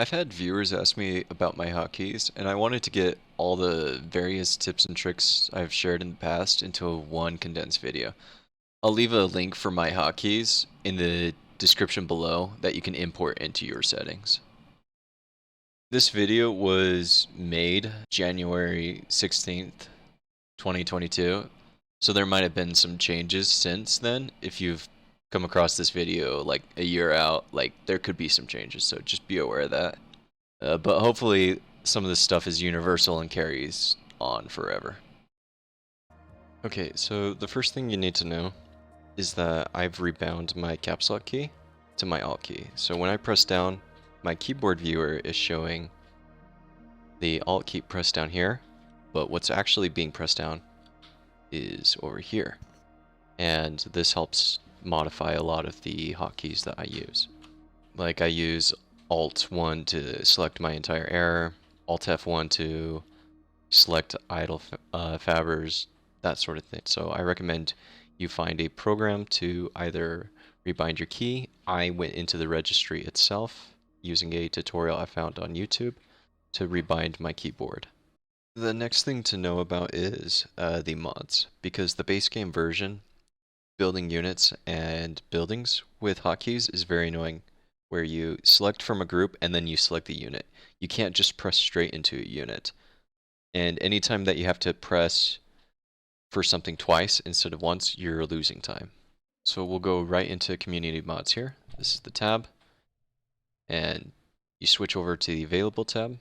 I've had viewers ask me about my hotkeys, and I wanted to get all the various tips and tricks I've shared in the past into one condensed video. I'll leave a link for my hotkeys in the description below that you can import into your settings. This video was made January 16th, 2022, so there might have been some changes since then. If you've come across this video like a year out, like there could be some changes, so just be aware of that. But hopefully some of this stuff is universal and carries on forever. Okay, so the first thing you need to know is that I've rebound my caps lock key to my alt key. So when I press down, my keyboard viewer is showing the alt key pressed down here, but what's actually being pressed down is over here. And this helps modify a lot of the hotkeys that I use. Like I use Alt 1 to select my entire error, Alt F1 to select idle fabbers, that sort of thing. So I recommend you find a program to either rebind your key. I went into the registry itself using a tutorial I found on YouTube to rebind my keyboard. The next thing to know about is the mods, because the base game version, building units and buildings with hotkeys is very annoying, where you select from a group and then you select the unit. You can't just press straight into a unit. And anytime that you have to press for something twice instead of once, you're losing time. So we'll go right into community mods here. This is the tab. And you switch over to the available tab.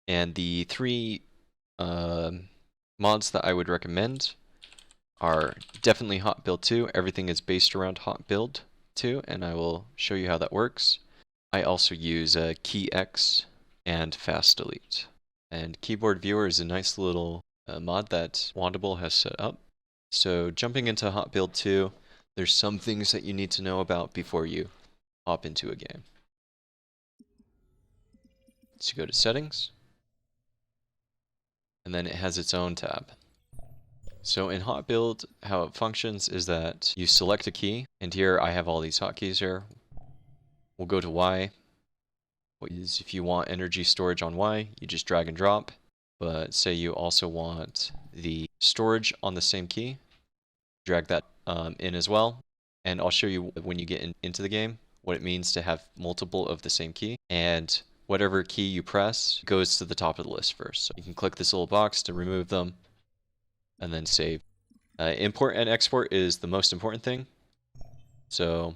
And the three mods that I would recommend are definitely Hot Build 2. Everything is based around Hot Build 2, and I will show you how that works. I also use Key X and Fast Delete. And Keyboard Viewer is a nice little mod that Wandable has set up. So jumping into Hot Build 2, there's some things that you need to know about before you hop into a game. So you go to Settings, and then it has its own tab. So in Hot Build, how it functions is that you select a key, and here I have all these hotkeys here. We'll go to Y. What is, if you want energy storage on Y, you just drag and drop. But say you also want the storage on the same key, drag that in as well. And I'll show you when you get into the game what it means to have multiple of the same key. And whatever key you press goes to the top of the list first. So you can click this little box to remove them and then save. Import and export is the most important thing. So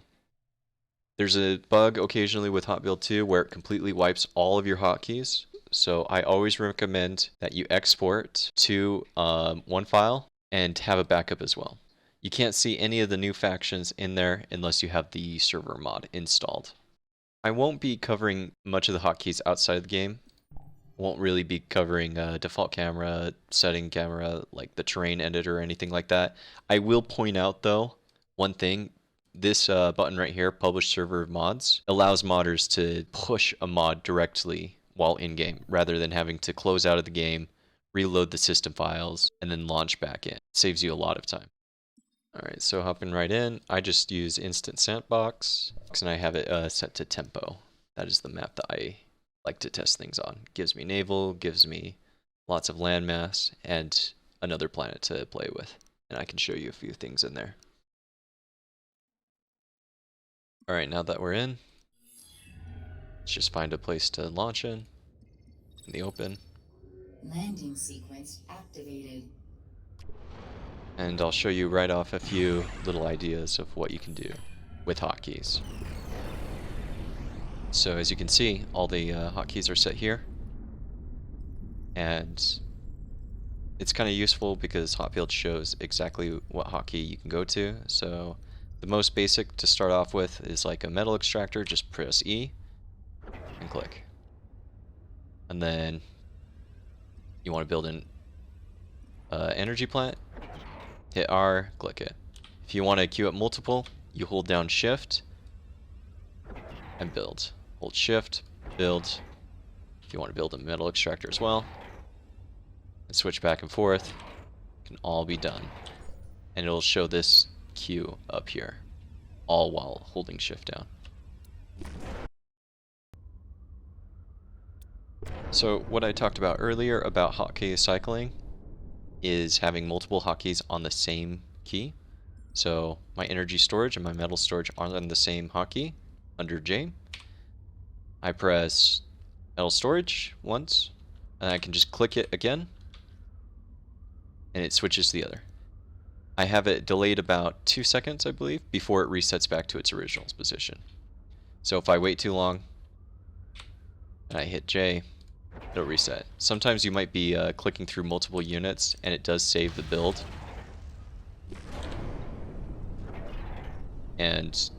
there's a bug occasionally with Hot Build 2 where it completely wipes all of your hotkeys. So I always recommend that you export to one file and have a backup as well. You can't see any of the new factions in there unless you have the server mod installed. I won't be covering much of the hotkeys outside of the game. Won't really be covering default camera, setting camera, like the terrain editor or anything like that. I will point out though, one thing, this button right here, Publish Server Mods, allows modders to push a mod directly while in-game, rather than having to close out of the game, reload the system files, and then launch back in. It saves you a lot of time. Alright, so hopping right in, I just use Instant Sandbox, and I have it set to Tempo. That is the map that I like to test things on. Gives me naval, gives me lots of landmass, and another planet to play with. And I can show you a few things in there. Alright, now that we're in, let's just find a place to launch in the open. Landing sequence activated. And I'll show you right off a few little ideas of what you can do with hotkeys. So as you can see, all the hotkeys are set here. And it's kind of useful because Hot Build shows exactly what hotkey you can go to. So the most basic to start off with is like a metal extractor, just press E and click. And then you want to build an energy plant, hit R, click it. If you want to queue up multiple, you hold down Shift and build. Hold Shift, build. If you want to build a metal extractor as well, and switch back and forth, it can all be done. And it'll show this queue up here, all while holding Shift down. So what I talked about earlier about hotkey cycling is having multiple hotkeys on the same key. So my energy storage and my metal storage are on the same hotkey under J. I press metal storage once, and I can just click it again, and it switches to the other. I have it delayed about 2 seconds, I believe, before it resets back to its original position. So if I wait too long, and I hit J, it'll reset. Sometimes you might be clicking through multiple units, and it does save the build. And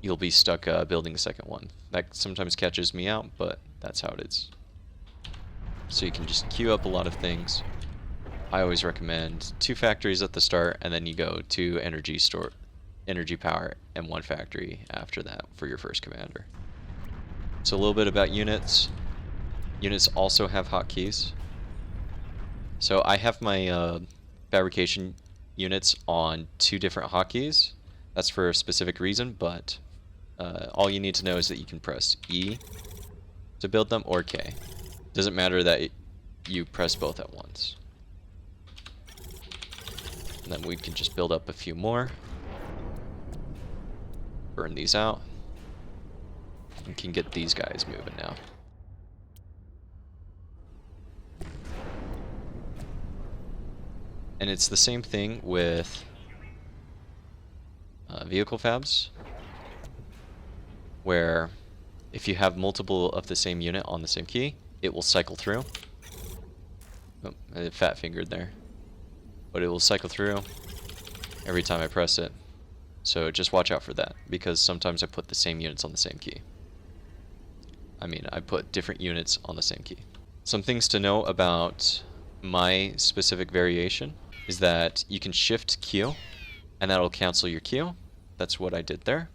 you'll be stuck building the second one. That sometimes catches me out, but that's how it is. So you can just queue up a lot of things. I always recommend 2 factories at the start, and then you go 2 energy power, and 1 factory after that for your first commander. So a little bit about units. Units also have hotkeys. So I have my fabrication units on 2 different hotkeys. That's for a specific reason, but all you need to know is that you can press E to build them, or K. Doesn't matter that you press both at once. And then we can just build up a few more. Burn these out. And can get these guys moving now. And it's the same thing with vehicle fabs, where if you have multiple of the same unit on the same key, it will cycle through. Oh, I fat fingered there. But it will cycle through every time I press it. So just watch out for that, because sometimes I put the same units on the same key. I mean, I put different units on the same key. Some things to know about my specific variation is that you can shift Q, and that'll cancel your Q. That's what I did there.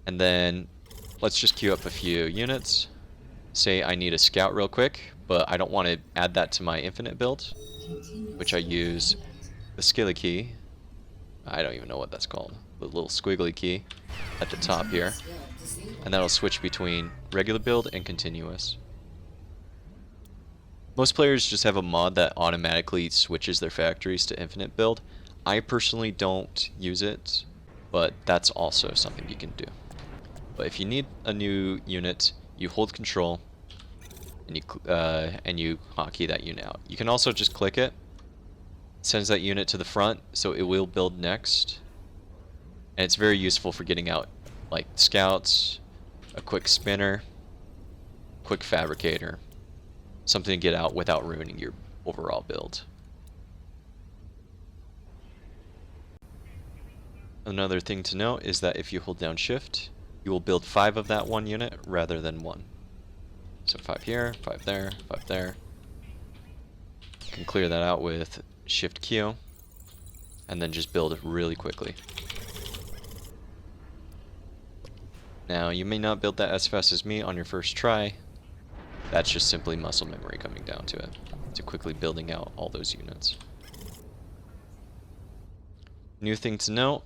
And then let's just queue up a few units. Say I need a scout real quick, but I don't want to add that to my infinite build, which I use the skilly key. I don't even know what that's called. The little squiggly key at the top here. And that'll switch between regular build and continuous. Most players just have a mod that automatically switches their factories to infinite build. I personally don't use it, but that's also something you can do. But if you need a new unit, you hold control and you hotkey that unit out. You can also just click it. It sends that unit to the front, so it will build next. And it's very useful for getting out like scouts, a quick spinner, quick fabricator, something to get out without ruining your overall build. Another thing to note is that if you hold down shift, you will build 5 of that one unit rather than 1. So 5 here, 5 there, 5 there. You can clear that out with shift Q and then just build it really quickly. Now you may not build that as fast as me on your first try. That's just simply muscle memory coming down to it, to quickly building out all those units. New thing to note,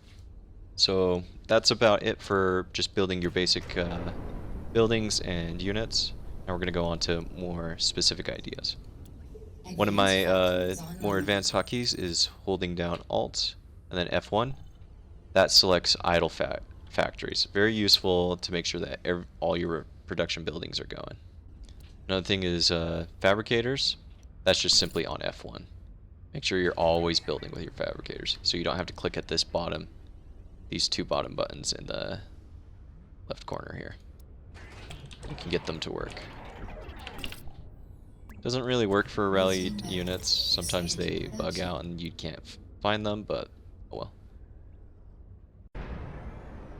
so that's about it for just building your basic buildings and units. Now we're going to go on to more specific ideas. One of my more advanced hotkeys is holding down Alt and then F1. That selects idle factories. Very useful to make sure that all your production buildings are going. Another thing is fabricators. That's just simply on F1. Make sure you're always building with your fabricators, so you don't have to click at this bottom, these 2 bottom buttons in the left corner here. You can get them to work. Doesn't really work for rallied units. Sometimes they bug out and you can't find them, but oh well.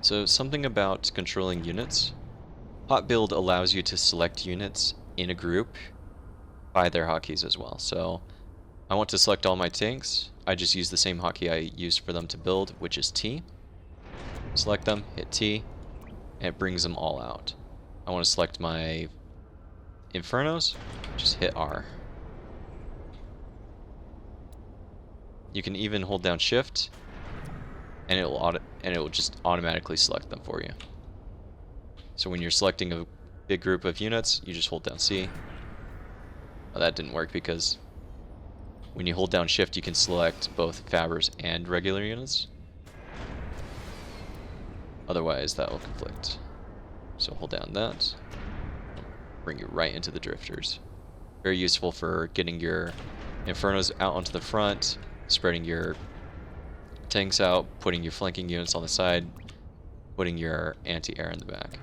So something about controlling units. Hot build allows you to select units in a group by their hotkeys as well. So I want to select all my tanks. I just use the same hotkey I used for them to build, which is T. Select them, hit T, and it brings them all out. I want to select my Infernos, just hit R. You can even hold down Shift, and it will just automatically select them for you. So when you're selecting a big group of units, you just hold down C, Oh, that didn't work because when you hold down shift, you can select both fabbers and regular units. Otherwise, that will conflict. So hold down that. Bring you right into the drifters. Very useful for getting your infernos out onto the front, spreading your tanks out, putting your flanking units on the side, putting your anti-air in the back.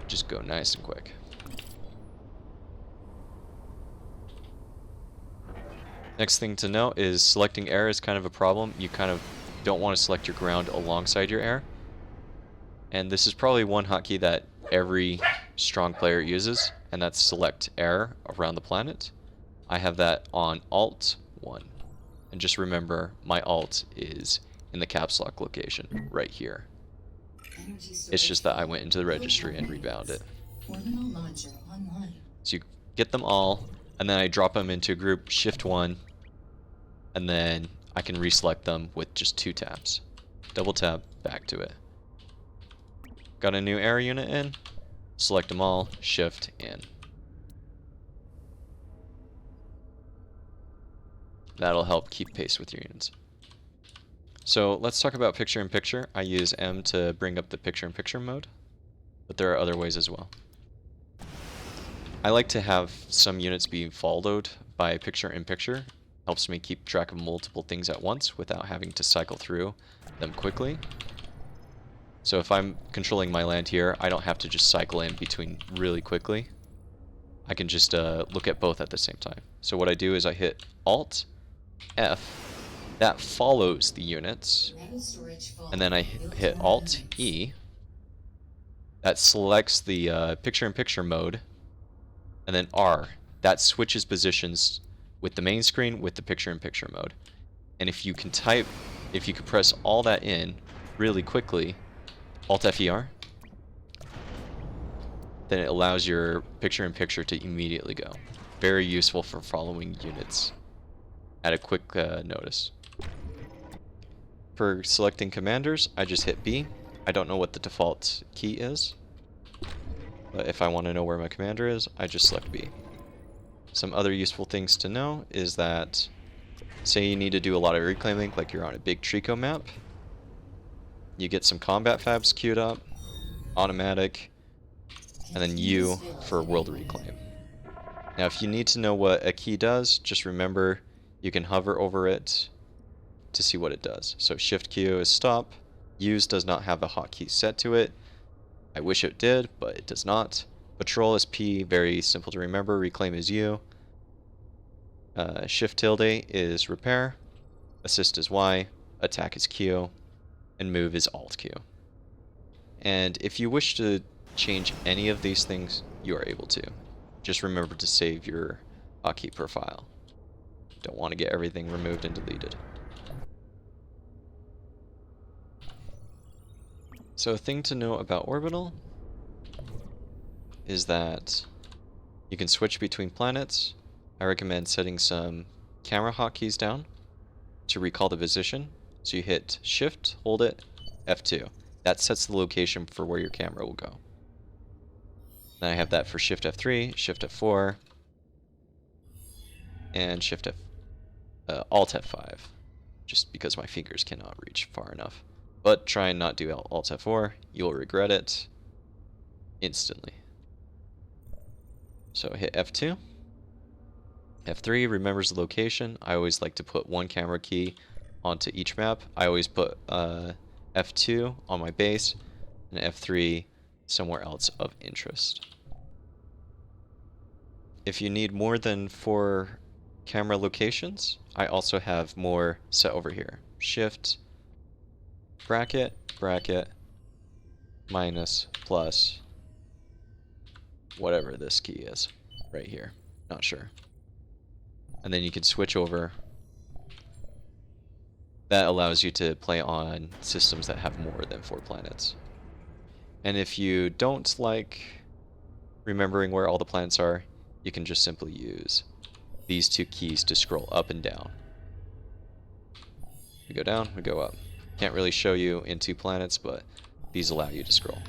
Just go nice and quick. Next thing to note is selecting air is kind of a problem. You kind of don't want to select your ground alongside your air. And this is probably one hotkey that every strong player uses, and that's select air around the planet. I have that on Alt 1. And just remember, my Alt is in the caps lock location, right here. It's just that I went into the registry and rebound it. So you get them all, and then I drop them into a group, Shift 1, and then I can reselect them with just 2 taps. Double tap, back to it. Got a new air unit in, select them all, Shift in. That'll help keep pace with your units. So let's talk about picture-in-picture. I use M to bring up the picture-in-picture mode, but there are other ways as well. I like to have some units be followed by picture-in-picture. Helps me keep track of multiple things at once without having to cycle through them quickly. So if I'm controlling my land here, I don't have to just cycle in between really quickly. I can just look at both at the same time. So what I do is I hit Alt F. That follows the units, and then I hit Alt-E. That selects the picture-in-picture mode, and then R. That switches positions with the main screen with the picture-in-picture mode. And if you can press all that in really quickly, Alt-F-E-R, then it allows your picture-in-picture to immediately go. Very useful for following units at a quick notice. For selecting commanders, I just hit B. I don't know what the default key is, but if I want to know where my commander is, I just select B. Some other useful things to know is that, say you need to do a lot of reclaiming, like you're on a big Trico map, you get some combat fabs queued up, automatic, and then U for world reclaim. Now if you need to know what a key does, just remember you can hover over it to see what it does. So Shift Q is stop. Use does not have a hotkey set to it. I wish it did, but it does not. Patrol is P, very simple to remember. Reclaim is U. Shift tilde is repair. Assist is Y. Attack is Q. And move is Alt Q. And if you wish to change any of these things, you are able to. Just remember to save your hotkey profile. Don't want to get everything removed and deleted. So a thing to know about Orbital is that you can switch between planets. I recommend setting some camera hotkeys down to recall the position. So you hit Shift, hold it, F2. That sets the location for where your camera will go. Then I have that for Shift F3, Shift F4, and Alt F5, just because my fingers cannot reach far enough. But try and not do Alt F4, you'll regret it instantly. So hit F2. F3 remembers the location. I always like to put one camera key onto each map. I always put F2 on my base and F3 somewhere else of interest. If you need more than 4 camera locations, I also have more set over here. Shift, bracket, bracket, minus, plus, whatever this key is, right here. Not sure. And then you can switch over. That allows you to play on systems that have more than 4 planets. And if you don't like remembering where all the planets are, you can just simply use these 2 keys to scroll up and down. We go down, we go up. Can't really show you in 2 planets, but these allow you to scroll.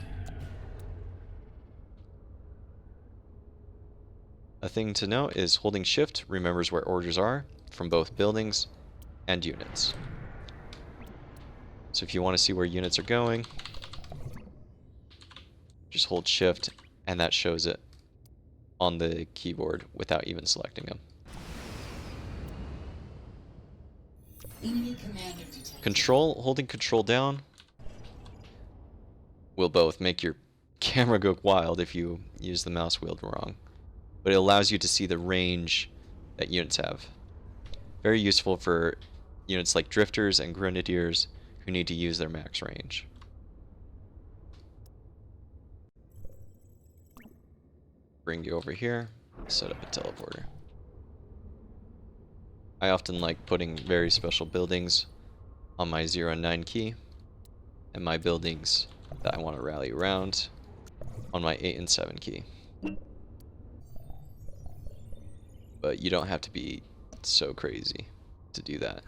A thing to note is holding shift remembers where orders are from both buildings and units. So if you want to see where units are going, just hold shift and that shows it on the keyboard without even selecting them. Enemy commander detected. Holding control down will both make your camera go wild if you use the mouse wheel wrong, but it allows you to see the range that units have. Very useful for units like drifters and grenadiers who need to use their max range. Bring you over here, set up a teleporter. I often like putting very special buildings on my 0 and 9 key, and my buildings that I want to rally around on my 8 and 7 key. But you don't have to be so crazy to do that.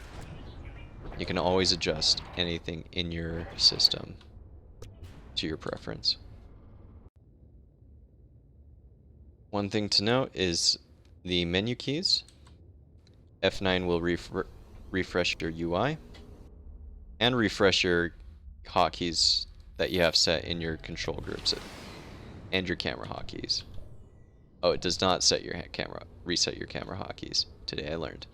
You can always adjust anything in your system to your preference. One thing to note is the menu keys. F9 will refresh your UI and refresh your hotkeys that you have set in your control groups and your camera hotkeys. Oh, it does not set your reset your camera hotkeys. Today I learned.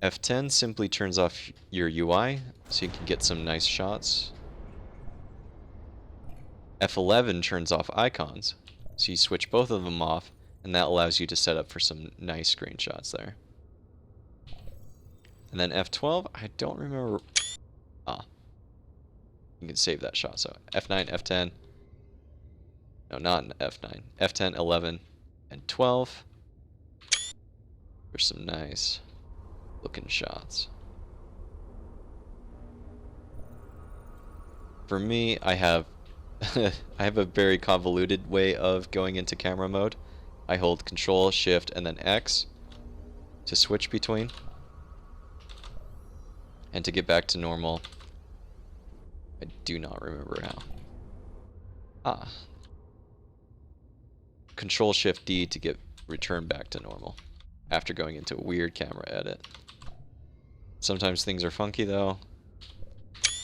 F10 simply turns off your UI so you can get some nice shots. F11 turns off icons, so you switch both of them off, and that allows you to set up for some nice screenshots there. And then F12, I don't remember. You can save that shot. So F9, F10. No, not F9. F10, 11, and 12. There's some nice looking shots. For me, I have I have a very convoluted way of going into camera mode. I hold Control, Shift, and then X to switch between. And to get back to normal, I do not remember how. Control, Shift, D to get return back to normal after going into a weird camera edit. Sometimes things are funky though.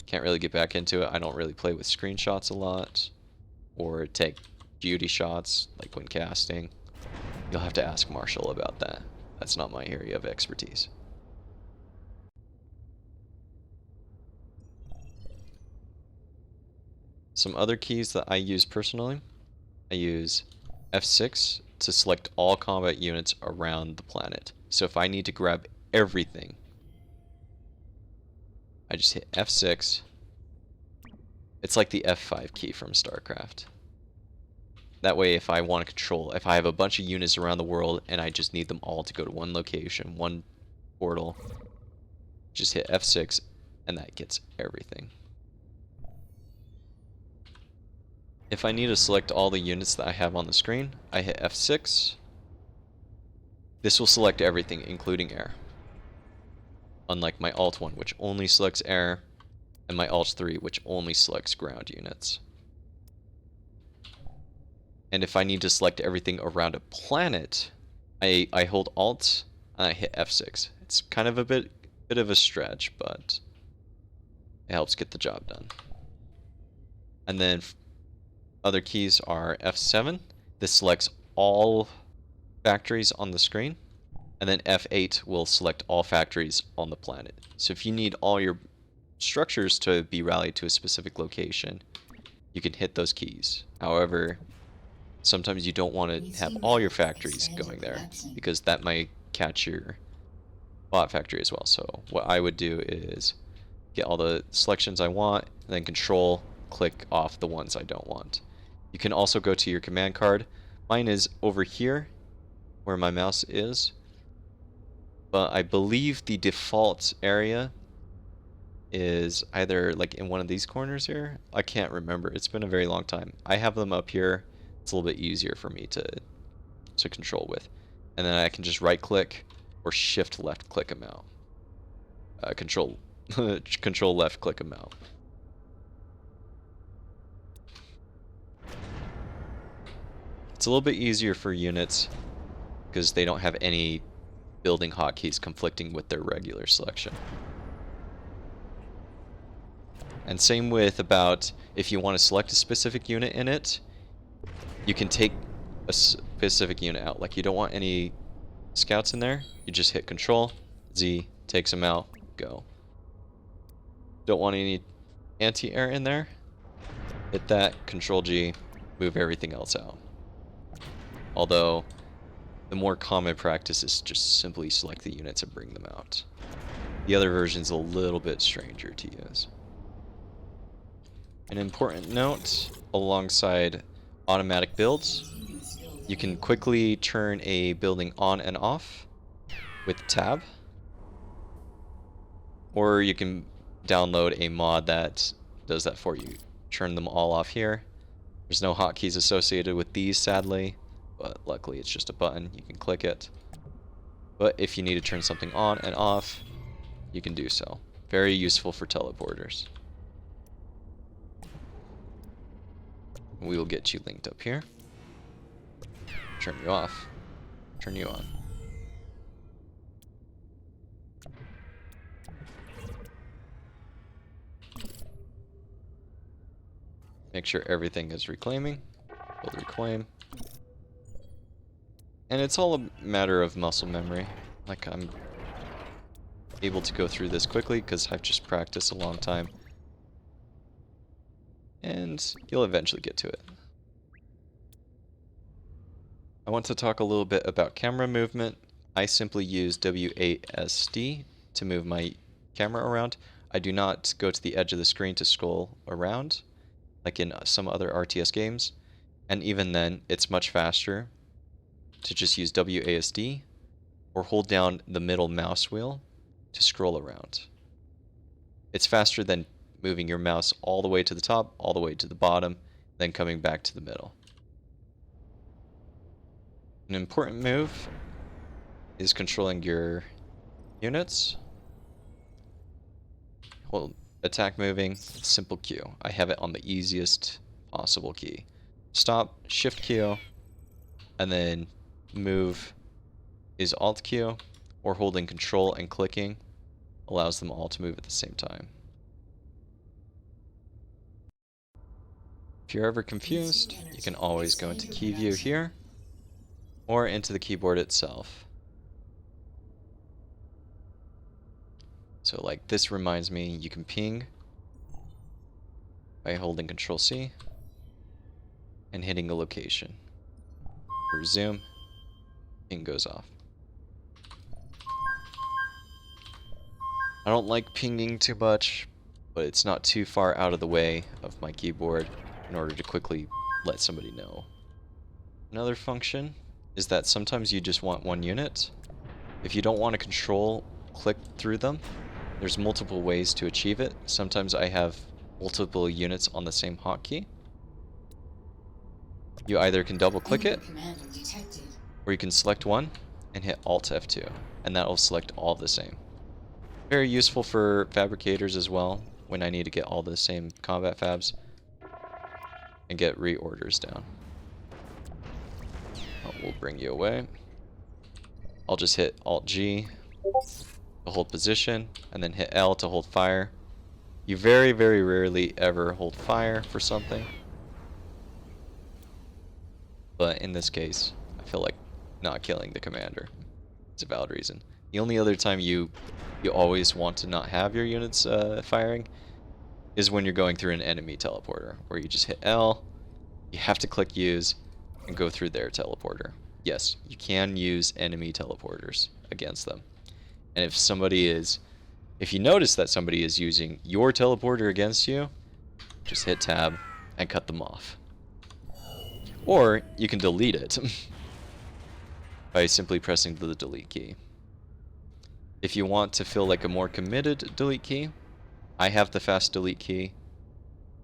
Can't really get back into it. I don't really play with screenshots a lot or take beauty shots like when casting. You'll have to ask Marshall about that. That's not my area of expertise. Some other keys that I use personally. I use F6 to select all combat units around the planet. So if I need to grab everything, I just hit F6. It's like the F5 key from StarCraft. That way, if I want to control, if I have a bunch of units around the world and I just need them all to go to one location, one portal, just hit F6 and that gets everything. If I need to select all the units that I have on the screen, I hit F6. This will select everything, including air. Unlike my Alt 1, which only selects air, and my Alt 3, which only selects ground units. And if I need to select everything around a planet, I hold Alt and I hit F6. It's kind of a bit of a stretch, but it helps get the job done. And then other keys are F7. This selects all factories on the screen. And then F8 will select all factories on the planet. So if you need all your structures to be rallied to a specific location, you can hit those keys. However, sometimes you don't want to have all your factories going there because that might catch your bot factory as well. So what I would do is get all the selections I want and then Control click off the ones I don't want. You can also go to your command card. Mine is over here where my mouse is, but I believe the default area is either like in one of these corners here. I can't remember. It's been a very long time. I have them up here. It's a little bit easier for me to control with. And then I can just right click or shift left click them out. Control Control left click them out. It's a little bit easier for units because they don't have any building hotkeys conflicting with their regular selection. And same with about if you want to select a specific unit in it, you can take a specific unit out. Like you don't want any scouts in there, you just hit Control Z, takes them out, go. Don't want any anti-air in there, hit that, Control G, move everything else out. Although the more common practice is just simply select the units and bring them out. The other version's a little bit stranger to use. An important note, alongside automatic builds, you can quickly turn a building on and off with tab, or you can download a mod that does that for you. Turn them all off here. There's no hotkeys associated with these, sadly, but luckily it's just a button. You can click it. But if you need to turn something on and off, you can do so. Very useful for teleporters. We will get you linked up here. Turn you off. Turn you on. Make sure everything is reclaiming. Build reclaim. And it's all a matter of muscle memory. Like I'm able to go through this quickly because I've just practiced a long time. And you'll eventually get to it. I want to talk a little bit about camera movement. I simply use WASD to move my camera around. I do not go to the edge of the screen to scroll around, like in some other RTS games. And even then, it's much faster to just use WASD or hold down the middle mouse wheel to scroll around. It's faster than moving your mouse all the way to the top, all the way to the bottom, then coming back to the middle. An important move is controlling your units. Well, attack moving, simple Q. I have it on the easiest possible key. Stop, Shift Q, and then move is Alt Q, or holding Control and clicking allows them all to move at the same time. If you're ever confused, you can always go into key view here, or into the keyboard itself. So like this reminds me, you can ping by holding Control C and hitting a location. Resume, ping goes off. I don't like pinging too much, but it's not too far out of the way of my keyboard in order to quickly let somebody know. Another function is that sometimes you just want one unit. If you don't want to control click through them, there's multiple ways to achieve it. Sometimes I have multiple units on the same hotkey. You either can double click it, or you can select one and hit Alt F2, and that will select all the same. Very useful for fabricators as well, when I need to get all the same combat fabs and get reorders down. Oh, we'll bring you away. I'll just hit Alt G to hold position, and then hit L to hold fire. You very, very rarely ever hold fire for something. But in this case, I feel like not killing the commander. It's a valid reason. The only other time you always want to not have your units firing is when you're going through an enemy teleporter, where you just hit L, you have to click use, and go through their teleporter. Yes, you can use enemy teleporters against them. And if you notice that somebody is using your teleporter against you, just hit tab and cut them off. Or you can delete it by simply pressing the delete key. If you want to feel like a more committed delete key, I have the fast delete key,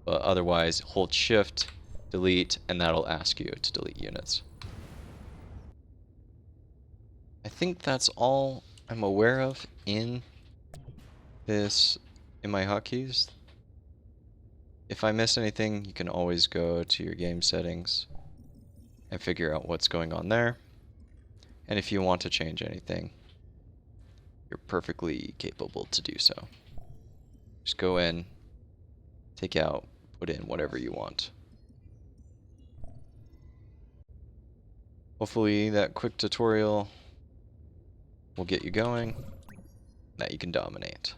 but otherwise hold shift, delete, and that'll ask you to delete units. I think that's all I'm aware of in this in my hotkeys. If I miss anything, you can always go to your game settings and figure out what's going on there. And if you want to change anything, you're perfectly capable to do so. Just go in, take out, put in whatever you want. Hopefully that quick tutorial will get you going, that you can dominate.